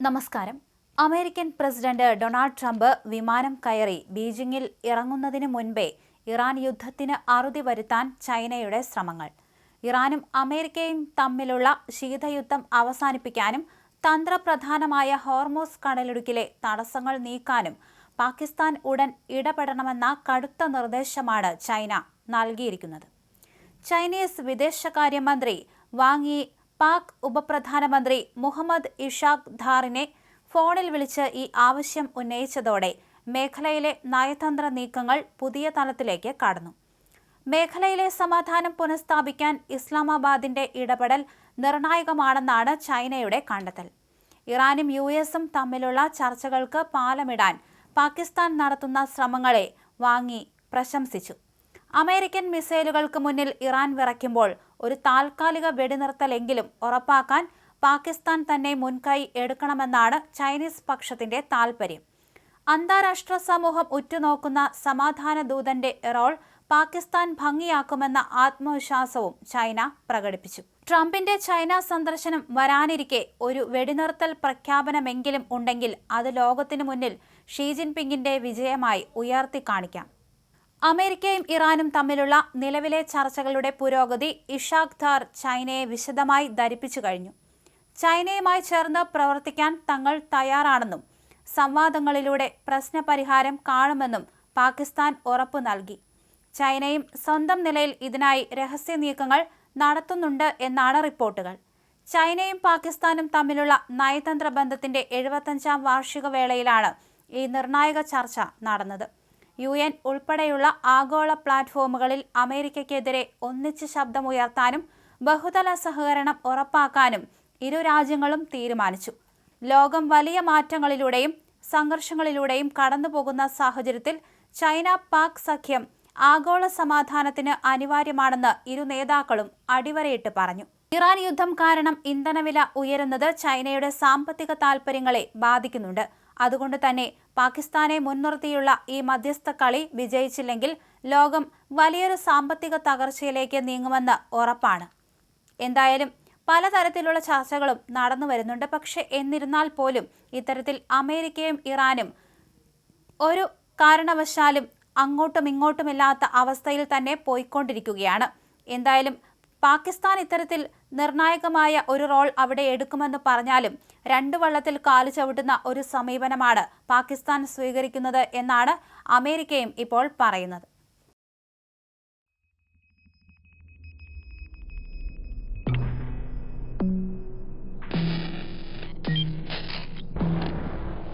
നമസ്കാരം. American president Donald Trump വിമാനം കയറി ബീജിംഗിൽ ഇറങ്ങുന്നതിന് മുൻപേ ഇറാൻ യുദ്ധത്തിന് അറുതി വരുത്താൻ ചൈനയുടെ ശ്രമങ്ങൾ. ഇറാനും അമേരിക്കയും തമ്മിലുള്ള ശീതയുദ്ധം അവസാനിപ്പിക്കാനും തന്ത്രപ്രധാനമായ ഹോർമൂസ് കടലിടുക്കിലെ തടസ്സങ്ങൾ നീക്കാനും പാകിസ്ഥാൻ ഉടൻ ഇടപെടണമെന്ന കടുത്ത നിർദ്ദേശമാണ് ചൈന നൽകിയിരിക്കുന്നത്. ചൈനീസ് വിദേശകാര്യമന്ത്രി വാങ് യി പാക് ഉപപ്രധാനമന്ത്രി മുഹമ്മദ് ഇഷാഖ് ധാറിനെ ഫോണിൽ വിളിച്ച് ഈ ആവശ്യം ഉന്നയിച്ചതോടെ മേഖലയിലെ നയതന്ത്ര നീക്കങ്ങൾ പുതിയ തലത്തിലേക്ക് കടന്നു. മേഖലയിലെ സമാധാനം പുനഃസ്ഥാപിക്കാൻ ഇസ്ലാമാബാദിന്റെ ഇടപെടൽ നിർണായകമാണെന്നാണ് ചൈനയുടെ കണ്ടെത്തൽ. ഇറാനും US-ഉം തമ്മിലുള്ള ചർച്ചകൾക്ക് പാലമിടാൻ പാകിസ്ഥാൻ നടത്തുന്ന ശ്രമങ്ങളെ വാങ് യി പ്രശംസിച്ചു. അമേരിക്കൻ മിസൈലുകൾക്ക് മുന്നിൽ ഇറാൻ വിറയ്ക്കുമ്പോൾ ഒരു താൽക്കാലിക വെടിനിർത്തലെങ്കിലും ഉറപ്പാക്കാൻ പാകിസ്ഥാൻ തന്നെ മുൻകൈ എടുക്കണമെന്നാണ് ചൈനീസ് പക്ഷത്തിന്റെ താൽപര്യം. അന്താരാഷ്ട്ര സമൂഹം ഉറ്റുനോക്കുന്ന സമാധാന ദൂതന്റെ റോൾ പാകിസ്ഥാൻ ഭംഗിയാക്കുമെന്ന ആത്മവിശ്വാസവും ചൈന പ്രകടിപ്പിച്ചു. ട്രംപിന്റെ ചൈന സന്ദർശനം വരാനിരിക്കെ ഒരു വെടിനിർത്തൽ പ്രഖ്യാപനമെങ്കിലും ഉണ്ടെങ്കിൽ അത് ലോകത്തിനു മുന്നിൽ ഷീ ജിൻപിങ്ങിന്റെ വിജയമായി ഉയർത്തിക്കാണിക്കാം. അമേരിക്കയും ഇറാനും തമ്മിലുള്ള നിലവിലെ ചർച്ചകളുടെ പുരോഗതി ഇഷാഖ് ധാർ ചൈനയെ വിശദമായി ധരിപ്പിച്ചു കഴിഞ്ഞു. ചൈനയുമായി ചേർന്ന് പ്രവർത്തിക്കാൻ തങ്ങൾ തയ്യാറാണെന്നും സംവാദങ്ങളിലൂടെ പ്രശ്നപരിഹാരം കാണുമെന്നും പാകിസ്ഥാൻ ഉറപ്പു നൽകി. ചൈനയും സ്വന്തം നിലയിൽ ഇതിനായി രഹസ്യ നീക്കങ്ങൾ നടത്തുന്നുണ്ട് എന്നാണ് റിപ്പോർട്ടുകൾ. ചൈനയും പാകിസ്ഥാനും തമ്മിലുള്ള നയതന്ത്ര ബന്ധത്തിന്റെ 75-ാം വാർഷിക വേളയിലാണ് ഈ നിർണായക ചർച്ച നടന്നത്. UN ഉൾപ്പെടെയുള്ള ആഗോള പ്ലാറ്റ്ഫോമുകളിൽ അമേരിക്കയ്ക്കെതിരെ ഒന്നിച്ച് ശബ്ദമുയർത്താനും ബഹുതല സഹകരണം ഉറപ്പാക്കാനും ഇരു രാജ്യങ്ങളും തീരുമാനിച്ചു. ലോകം വലിയ മാറ്റങ്ങളിലൂടെയും സംഘർഷങ്ങളിലൂടെയും കടന്നുപോകുന്ന സാഹചര്യത്തിൽ ചൈന പാക് സഖ്യം ആഗോള സമാധാനത്തിന് അനിവാര്യമാണെന്ന് ഇരു നേതാക്കളും അടിവരയിട്ട് പറഞ്ഞു. ഇറാൻ യുദ്ധം കാരണം ഇന്ധനവില ഉയരുന്നത് ചൈനയുടെ സാമ്പത്തിക താൽപര്യങ്ങളെ ബാധിക്കുന്നുണ്ട്. അതുകൊണ്ട് തന്നെ പാകിസ്ഥാനെ മുൻനിർത്തിയുള്ള ഈ മധ്യസ്ഥ കളി വിജയിച്ചില്ലെങ്കിൽ ലോകം വലിയൊരു സാമ്പത്തിക തകർച്ചയിലേക്ക് നീങ്ങുമെന്ന് ഉറപ്പാണ്. എന്തായാലും പലതരത്തിലുള്ള ചർച്ചകളും നടന്നു വരുന്നുണ്ട്. പക്ഷെ എന്നിരുന്നാൽ പോലും ഇത്തരത്തിൽ അമേരിക്കയും ഇറാനും ഒരു കാരണവശാലും അങ്ങോട്ടും ഇങ്ങോട്ടുമില്ലാത്ത അവസ്ഥയിൽ തന്നെ പോയിക്കൊണ്ടിരിക്കുകയാണ്. എന്തായാലും പാകിസ്ഥാൻ ഇത്തരത്തിൽ നിർണായകമായ ഒരു റോൾ അവിടെ എടുക്കുമെന്ന് പറഞ്ഞാലും രണ്ട് വള്ളത്തിൽ കാലു ചവിട്ടുന്ന ഒരു സമീപനമാണ് പാകിസ്ഥാൻ സ്വീകരിക്കുന്നത് എന്നാണ് അമേരിക്കയും ഇപ്പോൾ പറയുന്നത്.